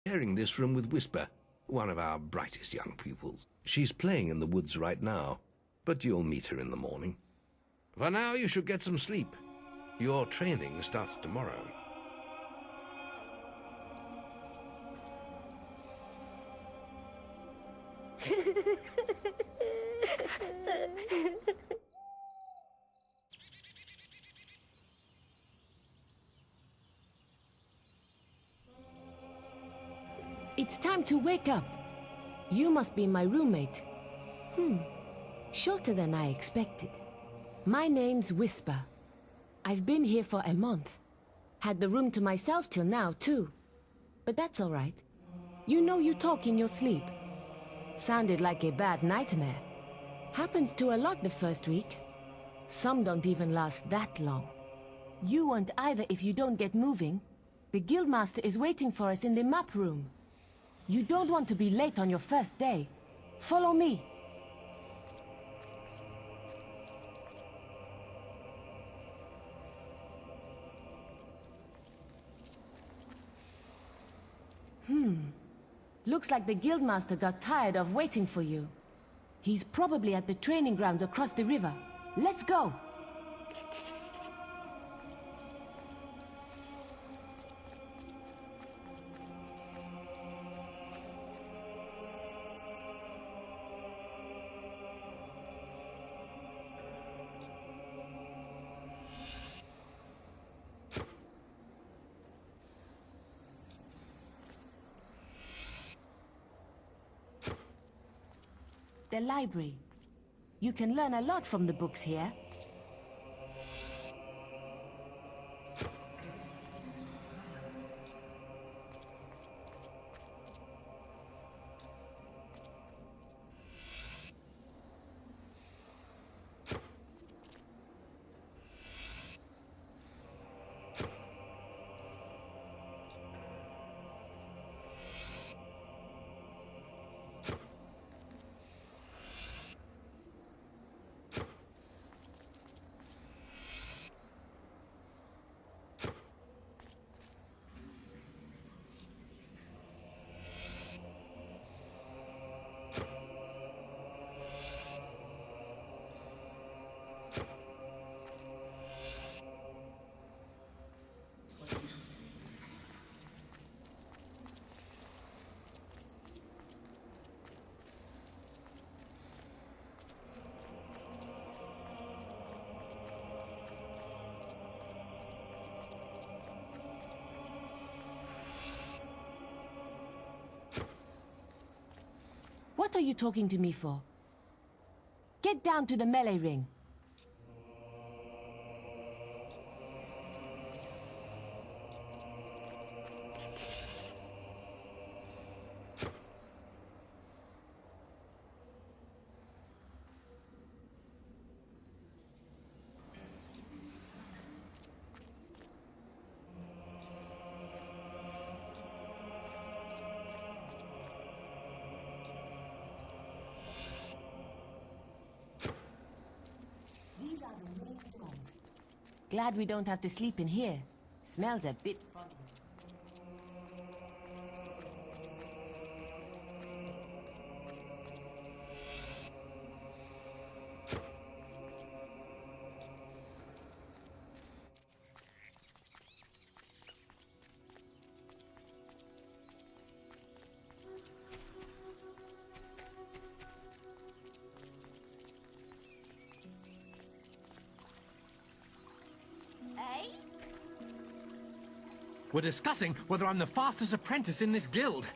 sharing this room with Whisper, one of our brightest young pupils. She's playing in the woods right now, but you'll meet her in the morning. For now, you should get some sleep. Your training starts tomorrow. It's time to wake up. You must be my roommate. Shorter than I expected. My name's Whisper. I've been here for a month. Had the room to myself till now, too. But that's all right. You know you talk in your sleep. Sounded like a bad nightmare. Happens to a lot the first week. Some don't even last that long. You won't either if you don't get moving. The Guildmaster is waiting for us in the map room. You don't want to be late on your first day. Follow me. Looks like the Guildmaster got tired of waiting for you. He's probably at the training grounds across the river. Let's go! The library. You can learn a lot from the books here. What are you talking to me for? Get down to the melee ring. These are the main doors. Glad we don't have to sleep in here. Smells a bit funny. We're discussing whether I'm the fastest apprentice in this guild.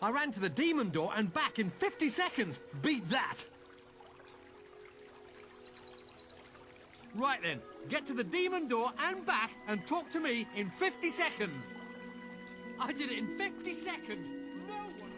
I ran to the demon door and back in 50 seconds. Beat that! Right then, get to the demon door and back and talk to me in 50 seconds. I did it in 50 seconds. No one...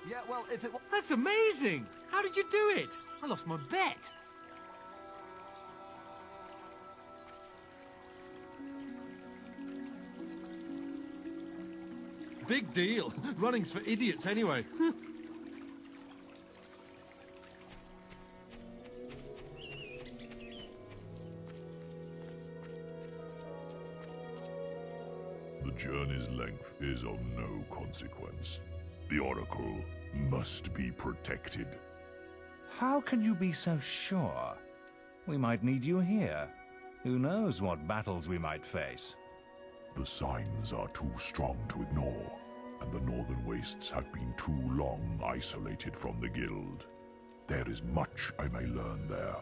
Yeah, well, if it... That's amazing! How did you do it? I lost my bet. Big deal. Running's for idiots anyway. The journey's length is of no consequence. The Oracle must be protected. How can you be so sure? We might need you here. Who knows what battles we might face? The signs are too strong to ignore, and the Northern Wastes have been too long isolated from the Guild. There is much I may learn there.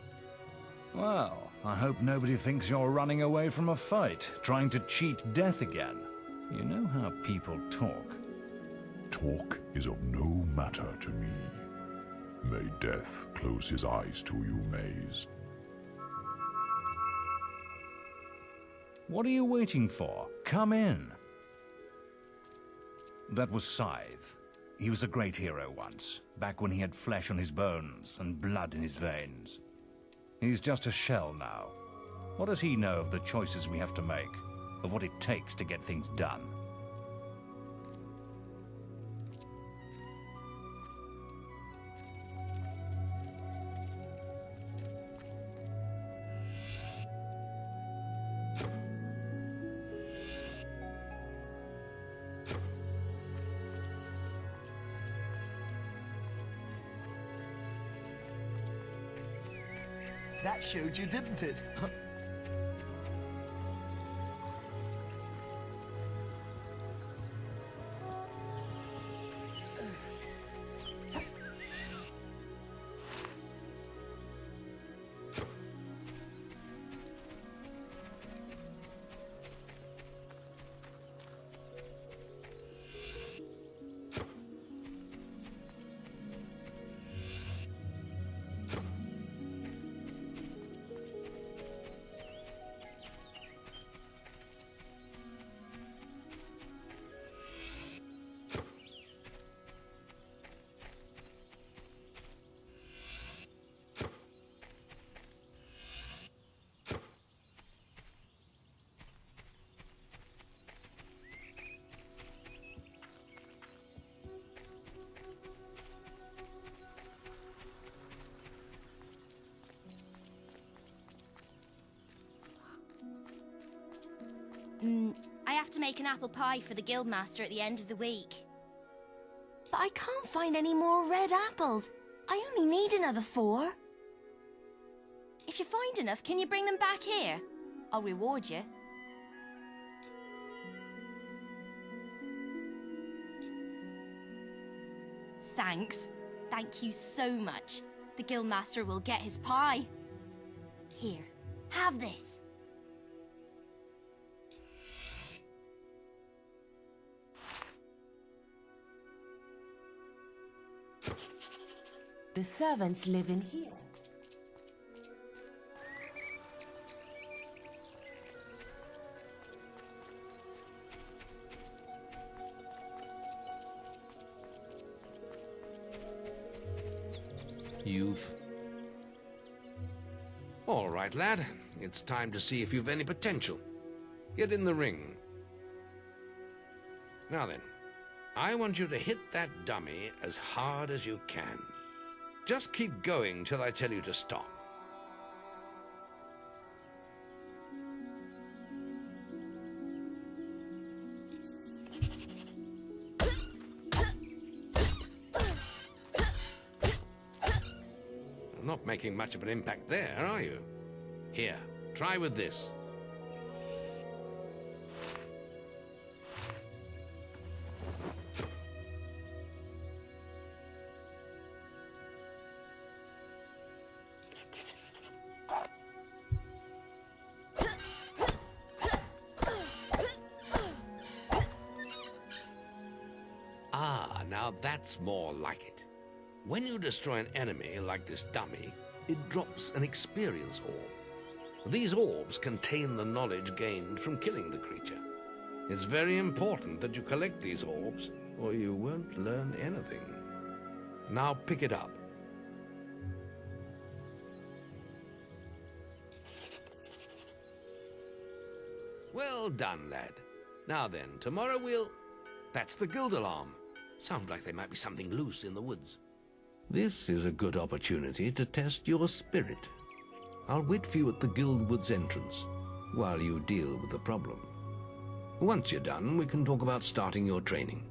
Well, I hope nobody thinks you're running away from a fight, trying to cheat death again. You know how people talk. Talk is of no matter to me. May death close his eyes to you, Maze. What are you waiting for? Come in. That was Scythe. He was a great hero once, back when he had flesh on his bones and blood in his veins. He's just a shell now. What does he know of the choices we have to make, of what it takes to get things done? That showed you, didn't it? I have to make an apple pie for the guildmaster at the end of the week. But I can't find any more red apples. I only need another 4. If you find enough, can you bring them back here? I'll reward you. Thanks. Thank you so much. The guildmaster will get his pie. Here, have this. The servants live in here. All right, lad. It's time to see if you've any potential. Get in the ring. Now then, I want you to hit that dummy as hard as you can. Just keep going till I tell you to stop. Not making much of an impact there, are you? Here, try with this. Ah, now that's more like it. When you destroy an enemy like this dummy, it drops an experience orb. These orbs contain the knowledge gained from killing the creature. It's very important that you collect these orbs, or you won't learn anything. Now pick it up. Well done, lad. Now then, tomorrow we'll... That's the guild alarm. Sounds like there might be something loose in the woods. This is a good opportunity to test your spirit. I'll wait for you at the guild woods entrance while you deal with the problem. Once you're done, we can talk about starting your training.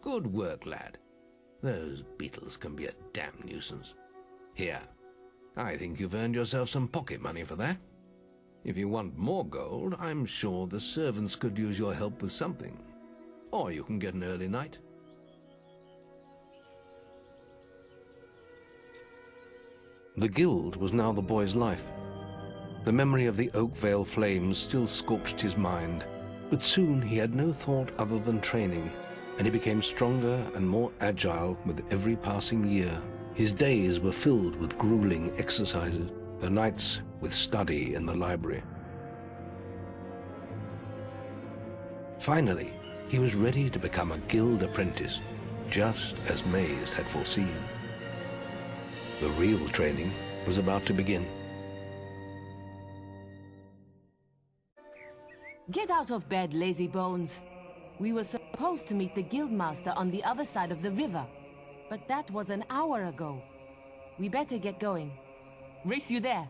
Good work, lad. Those beetles can be a damn nuisance. Here, I think you've earned yourself some pocket money for that. If you want more gold, I'm sure the servants could use your help with something. Or you can get an early night. The guild was now the boy's life. The memory of the Oakvale flames still scorched his mind, but soon he had no thought other than training, and he became stronger and more agile with every passing year. His days were filled with grueling exercises, the nights with study in the library. Finally, he was ready to become a guild apprentice, just as Maze had foreseen. The real training was about to begin. Get out of bed, lazy bones. We were supposed to meet the guildmaster on the other side of the river, but that was an hour ago. We better get going. Race you there.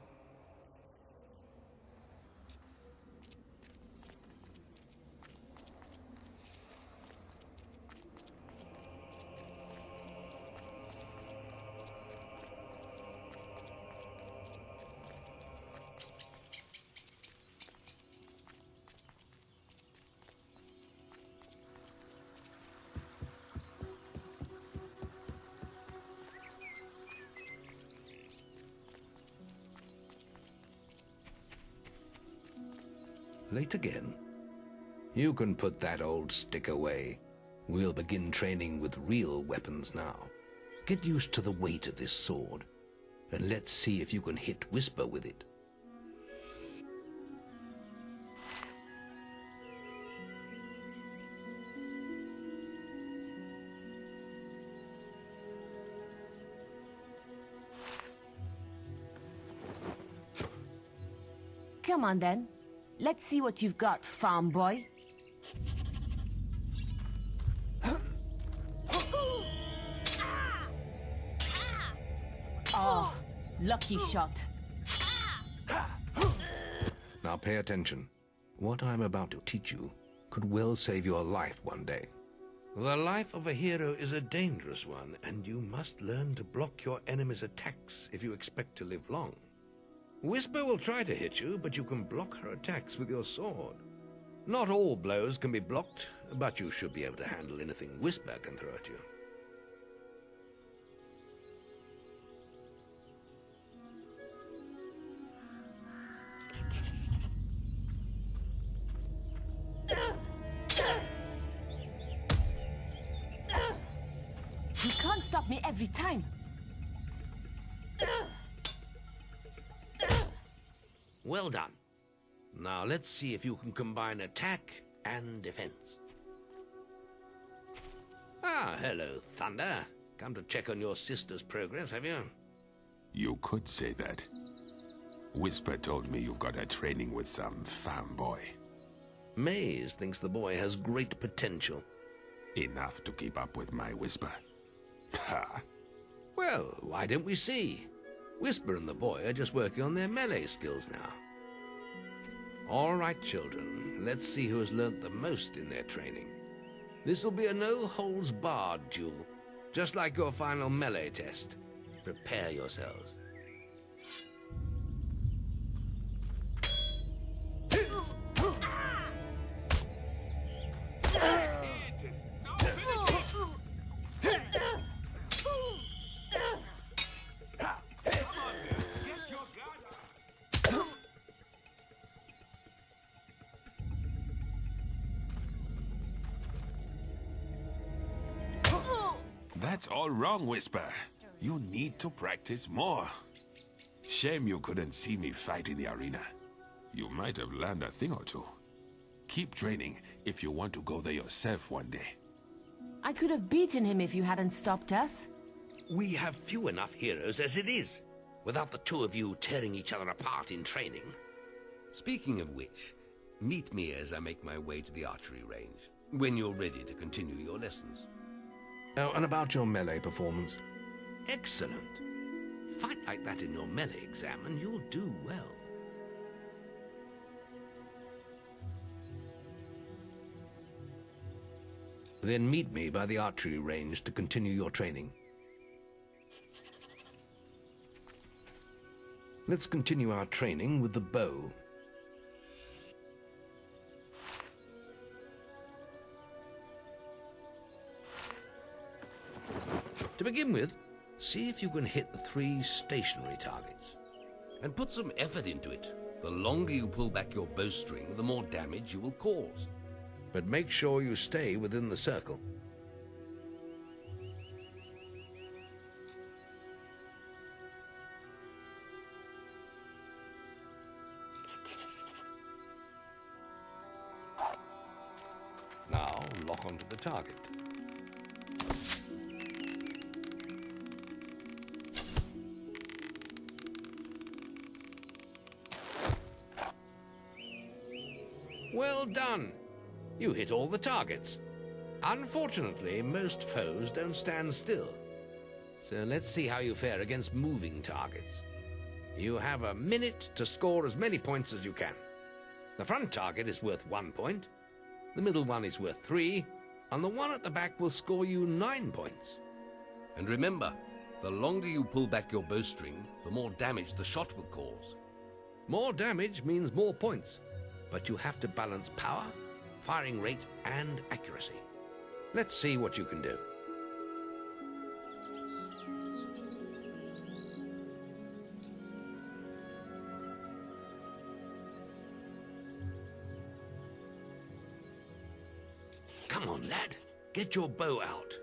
Late again? You can put that old stick away. We'll begin training with real weapons now. Get used to the weight of this sword, and let's see if you can hit Whisper with it. Come on then. Let's see what you've got, farm boy. Oh, lucky shot. Now pay attention. What I'm about to teach you could well save your life one day. The life of a hero is a dangerous one, and you must learn to block your enemy's attacks if you expect to live long. Whisper will try to hit you, but you can block her attacks with your sword. Not all blows can be blocked, but you should be able to handle anything Whisper can throw at you. You can't stop me every time. Well done. Now let's see if you can combine attack and defense. Ah, hello, Thunder. Come to check on your sister's progress, have you? You could say that. Whisper told me you've got her training with some farm boy. Maze thinks the boy has great potential. Enough to keep up with my Whisper. Ha! Well, why don't we see? Whisper and the boy are just working on their melee skills now. All right, children, let's see who has learnt the most in their training. This will be a no-holds-barred duel, just like your final melee test. Prepare yourselves. That's all wrong, Whisper. You need to practice more. Shame you couldn't see me fight in the arena. You might have learned a thing or two. Keep training if you want to go there yourself one day. I could have beaten him if you hadn't stopped us. We have few enough heroes as it is, without the two of you tearing each other apart in training. Speaking of which, meet me as I make my way to the archery range, when you're ready to continue your lessons. Oh, and about your melee performance? Excellent. Fight like that in your melee exam and you'll do well. Then meet me by the archery range to continue your training. Let's continue our training with the bow. To begin with, see if you can hit the 3 stationary targets. And put some effort into it. The longer you pull back your bowstring, the more damage you will cause. But make sure you stay within the circle. Now, lock onto the target. Well done! You hit all the targets. Unfortunately, most foes don't stand still. So let's see how you fare against moving targets. You have a minute to score as many points as you can. The front target is worth 1 point, the middle one is worth 3, and the one at the back will score you 9 points. And remember, the longer you pull back your bowstring, the more damage the shot will cause. More damage means more points, but you have to balance power, firing rate, and accuracy. Let's see what you can do. Come on, lad. Get your bow out.